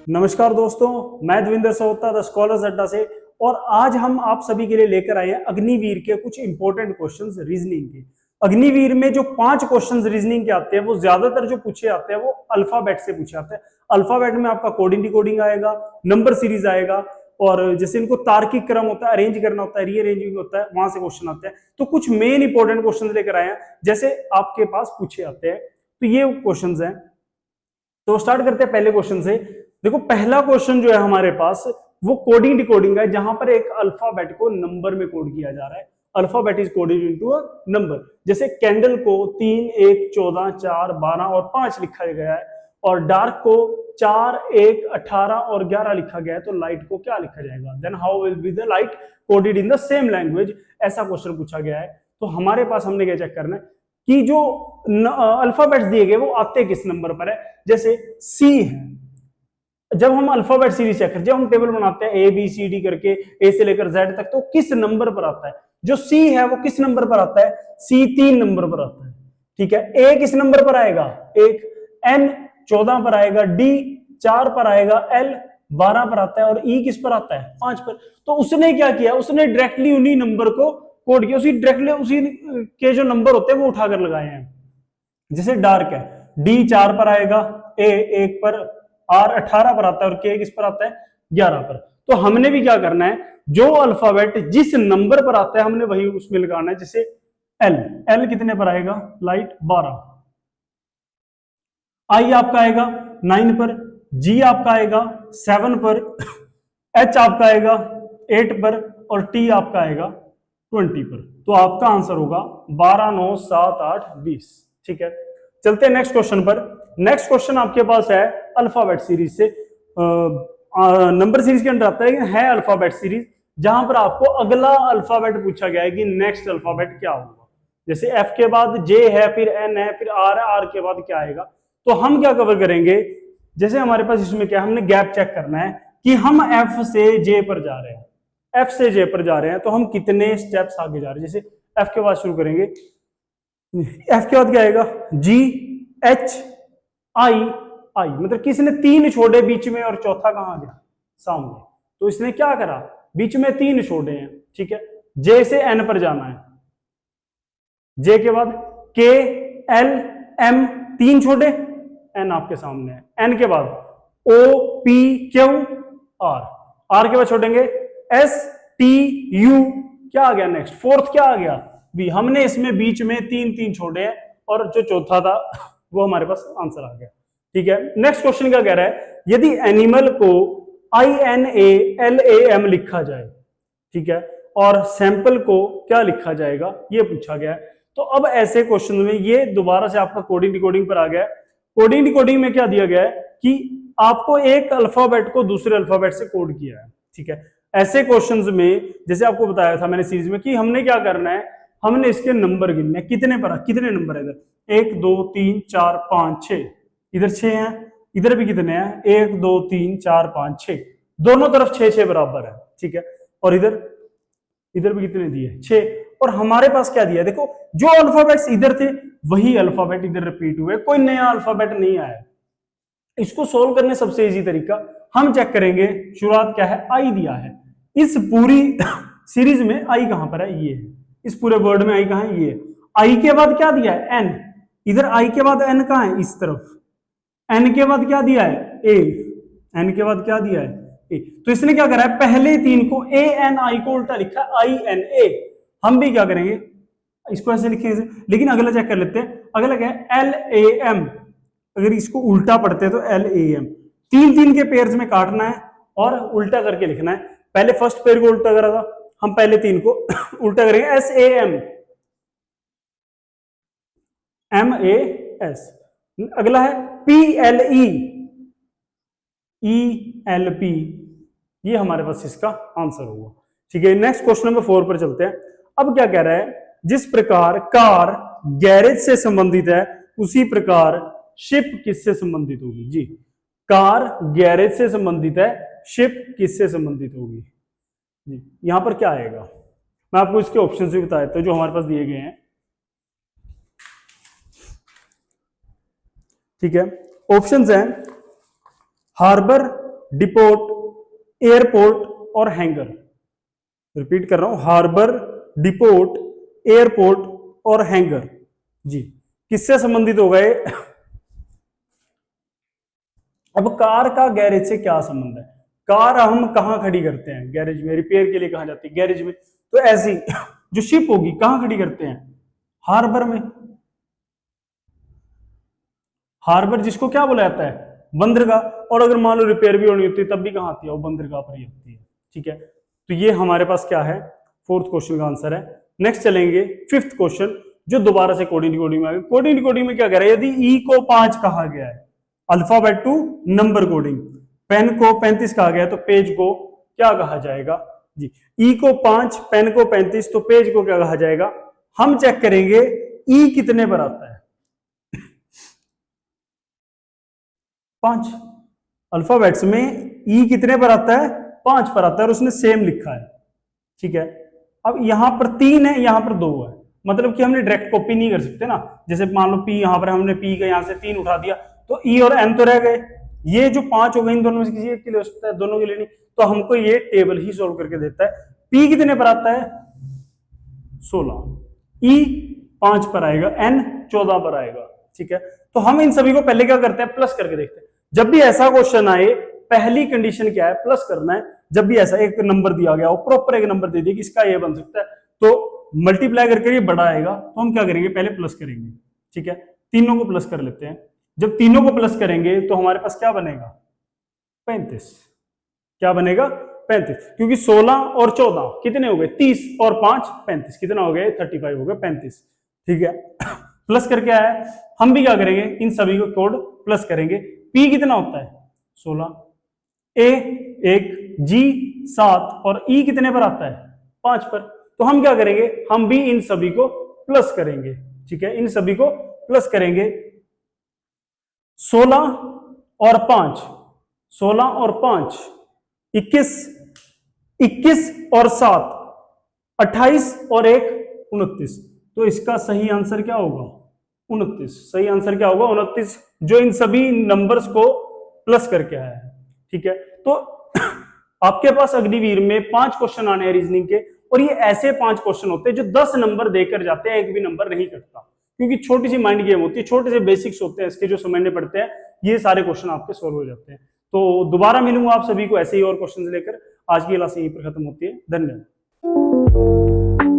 नमस्कार दोस्तों, मैं देवेंद्र सोहता द स्कॉलर्स अड्डा से। और आज हम आप सभी के लिए लेकर आए हैं अग्निवीर के कुछ इंपॉर्टेंट क्वेश्चंस रीजनिंग के। अग्निवीर में जो 5 क्वेश्चंस रीजनिंग के आते हैं वो ज्यादातर जो पूछे आते हैं वो अल्फाबेट से पूछे आते हैं। अल्फाबेट में आपका कोडिंग डिकोडिंग आएगा, नंबर सीरीज आएगा, और जैसे इनको तार्किक क्रम होता है, अरेंज करना होता है, रीअरेंजिंग होता है, वहां से क्वेश्चन आते हैं। तो कुछ मेन इंपॉर्टेंट क्वेश्चन लेकर आए हैं जैसे आपके पास पूछे आते हैं। तो ये क्वेश्चन है, तो स्टार्ट करते हैं पहले क्वेश्चन से। देखो, पहला क्वेश्चन जो है हमारे पास वो कोडिंग डिकोडिंग है, जहां पर एक अल्फाबेट को नंबर में कोड किया जा रहा है। Alphabet is coded into a number. जैसे कैंडल को 3, 1, 14, 4, 12 और 5 लिखा गया है, और डार्क को 4, 1, 18 और 11 लिखा गया है, तो लाइट को क्या लिखा जाएगा? Then how will be the light coded in the same language? ऐसा क्वेश्चन पूछा गया है। तो हमारे पास हमने क्या चेक करना है कि जो अल्फाबेट्स दिए गए वो आते किस नंबर पर है। जैसे सी है, जब हम अल्फाबेट सीरीज चेक करते हैं, जब हम टेबल बनाते हैं ए बी सी डी करके ए से लेकर जेड तक, तो किस नंबर पर आता है? जो सी है वो किस नंबर पर आता है? सी 3 नंबर पर आता है। ठीक है, ए किस नंबर पर आएगा? 1, एन 14 पर आएगा, डी 4 पर आएगा, एल 12 पर आता है, और ई किस पर आता है? 5 पर। तो उसने क्या किया, उसने डायरेक्टली उन्हीं नंबर को कोड किया, उसी डायरेक्टली उसी के जो नंबर होते हैं वो उठाकर लगाए हैं। जैसे डार्क है, डी 4 पर आएगा, ए 1 पर, आर 18 पर आता है, और के किस पर आता है? 11 पर। तो हमने भी क्या करना है, जो अल्फाबेट जिस नंबर पर आता है हमने वही उसमें लगाना है। जैसे एल, एल कितने पर आएगा? लाइट 12। आई आपका आएगा 9 पर, जी आपका आएगा 7 पर, एच आपका आएगा 8 पर, और टी आपका आएगा 20 पर। तो आपका आंसर होगा 12, 9, 7, 8, 20। ठीक है, चलते हैं नेक्स्ट क्वेश्चन पर। नेक्स्ट क्वेश्चन आपके पास है अल्फाबेट सीरीज से, नंबर सीरीज के अंदर आता है अल्फाबेट सीरीज, जहां पर आपको अगला अल्फाबेट पूछा गया है कि नेक्स्ट अल्फाबेट क्या होगा। जैसे एफ के बाद जे है, फिर एन है, फिर आर है, आर के बाद क्या आएगा? तो हम क्या कवर करेंगे, जैसे हमारे पास इसमें क्या, हमने गैप चेक करना है कि हम एफ से जे पर जा रहे हैं, एफ से जे पर जा रहे हैं, तो हम कितने स्टेप्स आगे जा रहे हैं। जैसे एफ के बाद शुरू करेंगे, एफ के बाद क्या आएगा? जी, एच, आई, आई, मतलब किसने 3 छोड़े बीच में, और चौथा कहां गया? सामने। तो इसने क्या करा, बीच में 3 छोड़े हैं। ठीक है, जे से एन पर जाना है, जे के बाद के, एल, एम, 3 छोड़े, एन आपके सामने है। एन के बाद ओ, पी, क्यू, आर, आर के बाद छोड़ेंगे एस, टी, यू, क्या आ गया नेक्स्ट? फोर्थ क्या आ गया? बी। हमने इसमें बीच में 3 छोड़े हैं, और जो चौथा था वो हमारे पास आंसर आ गया। ठीक है, नेक्स्ट क्वेश्चन क्या कह रहा है, यदि एनिमल को INALAM लिखा जाए, ठीक है, और सैंपल को क्या लिखा जाएगा, ये पूछा गया है। तो अब ऐसे क्वेश्चन में ये दोबारा से आपका कोडिंग डिकोडिंग पर आ गया है। कोडिंग डिकोडिंग में क्या दिया गया है कि आपको एक अल्फाबेट को दूसरे अल्फाबेट से कोड किया है। ठीक है, ऐसे क्वेश्चंस में जैसे आपको बताया था मैंने सीरीज में कि हमने क्या करना है, हमने इसके नंबर गिनने हैं। कितने पर, कितने नंबर है इधर? 1, 2, 3, 4, 5, 6, इधर 6 हैं, इधर भी कितने हैं? 1, 2, 3, 4, 5, 6, दोनों तरफ 6 बराबर है। ठीक है, और इधर इधर भी कितने दिए? 6। और हमारे पास क्या दिया, देखो जो अल्फाबेट्स इधर थे वही अल्फाबेट इधर रिपीट हुए, कोई नया अल्फाबेट नहीं आया। इसको सोल्व करने सबसे इजी तरीका हम चेक करेंगे, शुरुआत क्या है? आई दिया है। इस पूरी सीरीज में आई कहां पर है? ये है। इस पूरे वर्ड में आई कहां है? ये। आई के बाद क्या दिया है? एन। इधर आई के बाद एन कहां है? इस तरफ। एन के बाद क्या दिया है? ए। एन के बाद क्या दिया है? ए। तो इसने क्या करा है, पहले 3 को ANI को उल्टा लिखा, INA। हम भी क्या करेंगे, इसको ऐसे लिखेंगे, लेकिन अगला चेक कर लेते हैं। अगला क्या है? LAM। अगर इसको उल्टा पढ़ते हैं तो LAM। 3 के पेयर्स में काटना है और उल्टा करके लिखना है। पहले फर्स्ट पेयर को उल्टा करा था, हम पहले 3 को उल्टा करेंगे, SAM, MAS। अगला है PLE, ELP। ये हमारे पास इसका आंसर होगा। ठीक है, नेक्स्ट क्वेश्चन नंबर 4 पर चलते हैं। अब क्या कह रहा है, जिस प्रकार कार गैरेज से संबंधित है उसी प्रकार शिप किससे संबंधित होगी? जी, कार गैरेज से संबंधित है, शिप किससे संबंधित होगी? जी, यहां पर क्या आएगा, मैं आपको इसके ऑप्शन भी बता देता हूं जो हमारे पास दिए गए हैं। ठीक है, ऑप्शंस हैं हार्बर, डिपोट, एयरपोर्ट और हैंगर। रिपीट कर रहा हूं, हार्बर, डिपोट, एयरपोर्ट और हैंगर। जी, किससे संबंधित हो गए? अब कार का गैरेज से क्या संबंध है? कार हम कहां खड़ी करते हैं? गैरेज में। रिपेयर के लिए कहां जाती है? गैरेज में। तो ऐसी जो शिप होगी कहां खड़ी करते हैं? हार्बर में। हार्बर जिसको क्या बोला जाता है? बंदरगाह। और अगर मान लो रिपेयर भी होनी होती है तब भी कहां आती है? वो बंदरगाह पर ही होती है। ठीक है, तो ये हमारे पास क्या है? फोर्थ क्वेश्चन का आंसर है। नेक्स्ट चलेंगे फिफ्थ क्वेश्चन, जो दोबारा से कोडिंग डिकोडिंग में आ गया। कोडिंग डिकोडिंग में क्या कह रहा है? यदि ई को 5 कहा गया है, alphabet to number coding, pen को 35 कहा गया है, तो पेज को क्या कहा जाएगा? जी, ई को 5, पेन को 35, तो पेज को क्या कहा जाएगा? हम चेक करेंगे ई कितने पर आता है। 5। अल्फाबेट्स में ई कितने पर आता है? 5 पर आता है, और उसने सेम लिखा है। ठीक है, अब यहां पर 3 है, यहां पर 2 है, मतलब कि हमने डायरेक्ट कॉपी नहीं कर सकते ना। जैसे मान लो पी यहां पर, हमने पी का यहां से 3 उठा दिया, तो ई और एन तो रह गए। ये जो 5 हो गए, इन दोनों में से किसी एक के लिए हो सकता है, दोनों के लिए नहीं। तो हमको ये टेबल ही सोल्व करके देता है। पी कितने पर आता है? 16। ई 5 पर आएगा, एन 14 पर आएगा। ठीक है, तो हम इन सभी को पहले क्या करते हैं? प्लस करके देखते हैं। जब भी ऐसा क्वेश्चन आए, पहली कंडीशन क्या है? प्लस करना है। जब भी ऐसा एक नंबर दिया गया हो, प्रॉपर एक नंबर दे दिया कि इसका ये बन सकता है, तो मल्टीप्लाई करके ये बड़ा आएगा, तो हम क्या करेंगे? पहले प्लस करेंगे। ठीक है, तीनों को प्लस कर लेते हैं। जब तीनों को प्लस करेंगे तो हमारे पास क्या बनेगा? 35। क्या बनेगा? 35, क्योंकि 16 और 14 कितने हो गए? 30 और 5 35, कितना हो गया? 35 हो गया, 35। ठीक है, प्लस करके आया है। हम भी क्या करेंगे? इन सभी को कोड प्लस करेंगे। पी कितना होता है? 16, ए 1, जी 7, और ई कितने पर आता है? 5 पर। तो हम क्या करेंगे? हम भी इन सभी को प्लस करेंगे। ठीक है, इन सभी को प्लस करेंगे। 16 और 5, 16 और 5 21, 21 और 7 28, और 1 29। तो इसका सही आंसर क्या होगा? 29। सही आंसर क्या होगा? 29, जो इन सभी नंबर्स को प्लस करके आया है। ठीक है, तो आपके पास अग्निवीर में 5 क्वेश्चन आने हैं रीजनिंग के, और ये ऐसे 5 क्वेश्चन होते हैं जो 10 नंबर देकर जाते हैं, एक भी नंबर नहीं कटता, क्योंकि छोटी सी माइंड गेम होती है, छोटे से बेसिक्स होते हैं इसके, जो समझने पड़ते हैं, ये सारे क्वेश्चन आपके सोल्व हो जाते हैं। तो दोबारा मिलूंगा आप सभी को ऐसे ही और क्वेश्चन लेकर। आज की क्लास यहीं पर खत्म होती है। धन्यवाद।